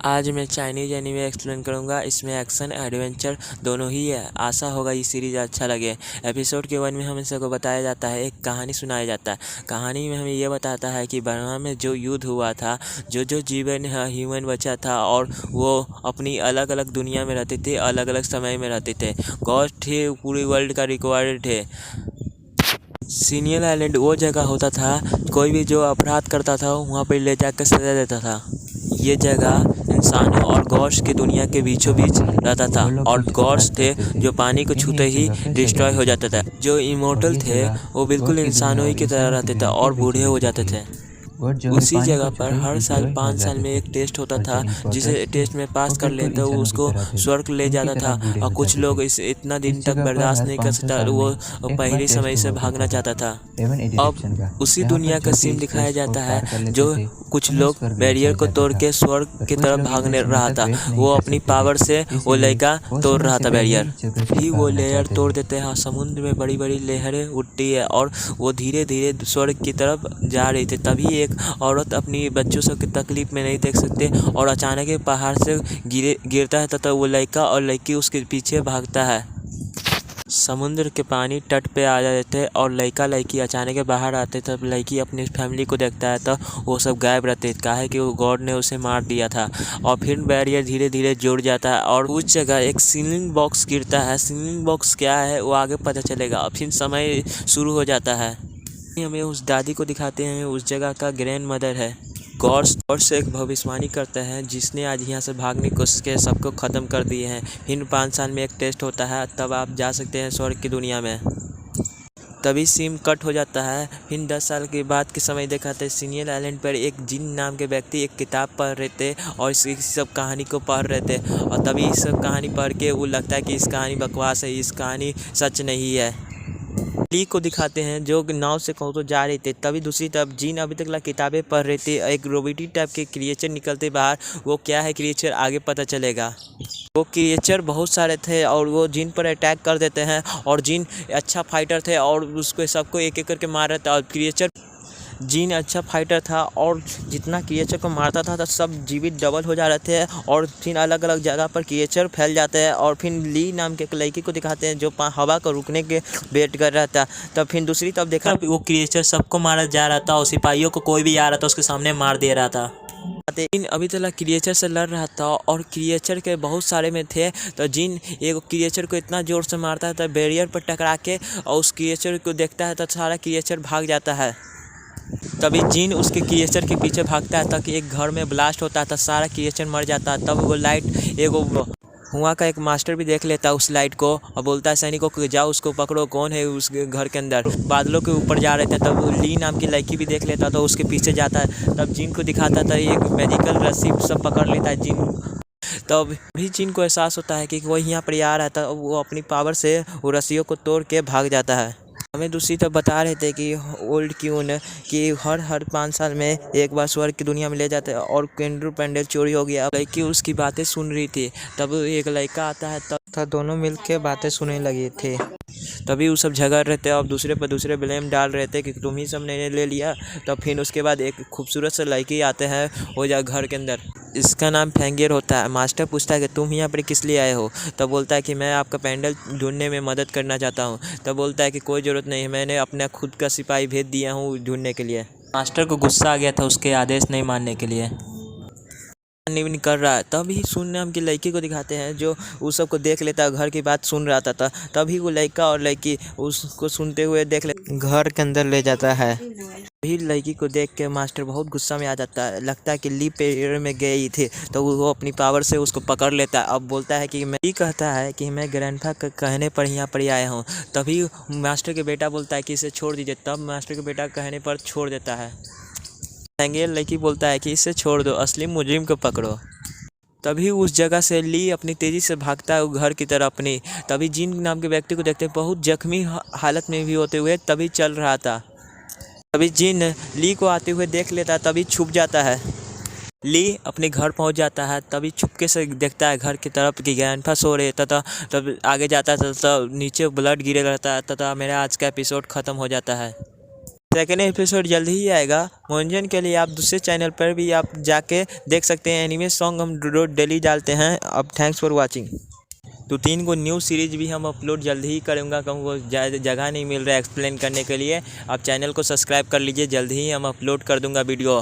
आज मैं Chinese anime explain करूंगा। इसमें एक्शन एडवेंचर दोनों ही है। आशा होगा ये सीरीज़ अच्छा लगे। एपिसोड के 1 में हमें सबको बताया जाता है, एक कहानी सुनाया जाता है। कहानी में हमें ये बताता है कि बर्मा में जो युद्ध हुआ था, जो जीवन ह्यूमन बचा था और वो अपनी अलग अलग दुनिया में रहते थे, अलग अलग समय में रहते थे। गॉड थे, पूरी वर्ल्ड का रिकॉर्ड थे। सीनियर आइलैंड वो जगह होता था, कोई भी जो अपराध करता था वहाँ पर ले जाकर सजा देता था। ये जगह इंसानों और गॉड्स की दुनिया के बीचों बीच रहता था, और गॉड्स थे जो पानी को छूते ही डिस्ट्रॉय हो जाता था। जो इमोर्टल थे वो बिल्कुल इंसानों ही की तरह रहते थे और बूढ़े हो जाते थे। उसी जगह पर हर साल 5 साल में एक टेस्ट होता था, जिसे टेस्ट में पास कर लेते वो उसको स्वर्ग ले जाता था। और कुछ लोग इस इतना दिन तक बर्दाश्त नहीं कर सकता, वो पहले समय से भागना चाहता था। अब उसी दुनिया का सीन दिखाया जाता है, जो कुछ लोग बैरियर को तोड़ के स्वर्ग की तरफ भागने रहा था। वो अपनी पावर से वो लड़का तोड़ रहा था बैरियर, भी वो लेयर तोड़ देते हैं। समुद्र में बड़ी बड़ी लहरें उठती है और वो धीरे धीरे स्वर्ग की तरफ जा रही थी। तभी एक औरत अपनी बच्चों सब की तकलीफ में नहीं देख सकते और अचानक एक पहाड़ से गिरता है तथा वो लड़का और लड़की उसके पीछे भागता है। समुद्र के पानी तट पे आ जाते थे और लड़का लड़की अचानक बाहर आते, तब लड़की अपनी फैमिली को देखता है तो वो सब गायब रहते। कहा है कि वो गॉड ने उसे मार दिया था। और फिर बैरियर धीरे धीरे जुड़ जाता है और उस जगह एक सीलिंग बॉक्स गिरता है। सीलिंग बॉक्स क्या है वो आगे पता चलेगा। फिर समय शुरू हो जाता है। हमें उस दादी को दिखाते हैं, उस जगह का ग्रैंड मदर है। गॉड्स एक भविष्यवाणी करता है जिसने आज यहाँ से भागने की कोशिश की, सबको ख़त्म कर दिए हैं। फिर 5 साल में एक टेस्ट होता है, तब आप जा सकते हैं स्वर्ग की दुनिया में। तभी सिम कट हो जाता है। फिर 10 साल के बाद के समय दिखाते हैं, सीनियर आइलैंड पर एक जिन नाम के व्यक्ति एक किताब पढ़ रहे थे और इस सब कहानी को पढ़ रहे थे। और तभी इस सब कहानी पढ़ के वो लगता है कि इस कहानी बकवास है, इस कहानी सच नहीं है। ली को दिखाते हैं जो नाव से कहूँ तो जा रहे थे। तभी दूसरी तरफ जीन अभी तक किताबें पढ़ रहे थे। एक रोबोटिक टाइप के क्रिएचर निकलते बाहर। वो क्या है क्रिएचर आगे पता चलेगा। वो क्रिएचर बहुत सारे थे और वो जिन पर अटैक कर देते हैं। और जिन अच्छा फाइटर थे और उसको सबको एक एक करके मार रहा था। और क्रिएचर जिन अच्छा फाइटर था और जितना क्रिएचर को मारता था तो सब जीवित डबल हो जा रहे थे। और फिर अलग अलग जगह पर क्रिएचर फैल जाते हैं। और फिर ली नाम के एक लड़की को दिखाते हैं जो हवा को रुकने के वेट कर रहा था। तब फिर दूसरी तरफ देखा वो क्रिएचर सबको मारा जा रहा था और सिपाहियों को कोई भी आ रहा था उसके सामने मार दे रहा था। अभी तक क्रिएचर से लड़ रहा था और क्रिएचर के बहुत सारे में थे। तो जिन एक क्रिएचर को इतना जोर से मारता है तो बैरियर पर टकरा के और उस क्रिएचर को देखता है तो सारा क्रिएचर भाग जाता है। तभी जिन उसके क्रिएचर के पीछे भागता है ताकि एक घर में ब्लास्ट होता है तो सारा क्रिएचर मर जाता है। तब वो लाइट एगो वहाँ का एक मास्टर भी देख लेता है उस लाइट को और बोलता है सैनिकों को जाओ उसको पकड़ो, कौन है उस घर के अंदर। बादलों के ऊपर जा रहे थे। तब ली नाम की लड़की भी देख लेता तो उसके पीछे जाता है। तब जिन को दिखाता था एक मैजिकल रस्सी सब पकड़ लेता है जिन। तब भी जिन को एहसास होता है कि वो यहाँ पर आ रहा था। वो अपनी पावर से वो रस्सियों को तोड़ के भाग जाता है। हमें दूसरी तरफ बता रहे थे कि ओल्ड क्यून कि हर 5 साल में एक बार स्वर्ग की दुनिया में ले जाते हैं। और केंड्रू पेंडल चोरी हो गया। लड़की उसकी बातें सुन रही थी। तब एक लड़का आता है तब दोनों मिल के बातें सुनने लगे थे। तभी वो सब झगड़ रहे थे और दूसरे पर दूसरे ब्लेम डाल रहे थे कि तुम ही सब ने ले लिया। तब फिर उसके बाद एक खूबसूरत से लड़की आते हैं वो जा घर के अंदर। इसका नाम फेंगियर होता है। मास्टर पूछता है कि तुम यहाँ पर किस लिए आए हो। तब बोलता है कि मैं आपका पेंडल ढूंढने में मदद करना चाहता हूँ। तब बोलता है कि कोई ज़रूरत नहीं है, मैंने अपना खुद का सिपाही भेज दिया हूँ ढूंढने के लिए। मास्टर को गुस्सा आ गया था उसके आदेश नहीं मानने के लिए नहीं कर रहा है। तभी सुन नाम की लड़की को दिखाते हैं जो उस सब को देख लेता है, घर की बात सुन रहा था। तभी वो लड़का और लड़की उसको सुनते हुए देख ले घर के अंदर ले जाता है। भी लड़की को देख के मास्टर बहुत गुस्सा में आ जाता है। लगता है कि ली पेड़ में गई थी तो वो अपनी पावर से उसको पकड़ लेता है। अब बोलता है कि मैं ही कहता है कि मैं ग्रैंडपा के कहने पर यहाँ पर आया हूँ। तभी मास्टर के बेटा बोलता है कि इसे छोड़ दीजिए। तब मास्टर के बेटा कहने पर छोड़ देता है। एंगेल लड़की बोलता है कि इसे छोड़ दो, असली मुजरिम को पकड़ो। तभी उस जगह से ली अपनी तेज़ी से भागता है घर की तरफ अपनी। तभी जिन नाम के व्यक्ति को देखते हैं बहुत जख्मी हालत में भी होते हुए तभी चल रहा था। तभी जिन ली को आते हुए देख लेता है तभी छुप जाता है। ली अपने घर पहुंच जाता है। तभी चुपके से देखता है घर की तरफ कि ग्रैंडपा सो रहे तथा तब आगे जाता है तब नीचे ब्लड गिरे रहता है तथा मेरा आज का एपिसोड ख़त्म हो जाता है। सेकेंड एपिसोड जल्द ही आएगा। मनोरंजन के लिए आप दूसरे चैनल पर भी आप जाके देख सकते हैं। एनिमे सॉन्ग हम डेली डालते हैं। अब थैंक्स फॉर वाचिंग। तो 3 को न्यू सीरीज भी हम अपलोड जल्द ही करूँगा, क्योंकि ज़्यादा जगह नहीं मिल रहा है एक्सप्लेन करने के लिए। आप चैनल को सब्सक्राइब कर लीजिए, जल्द ही हम अपलोड कर दूँगा वीडियो।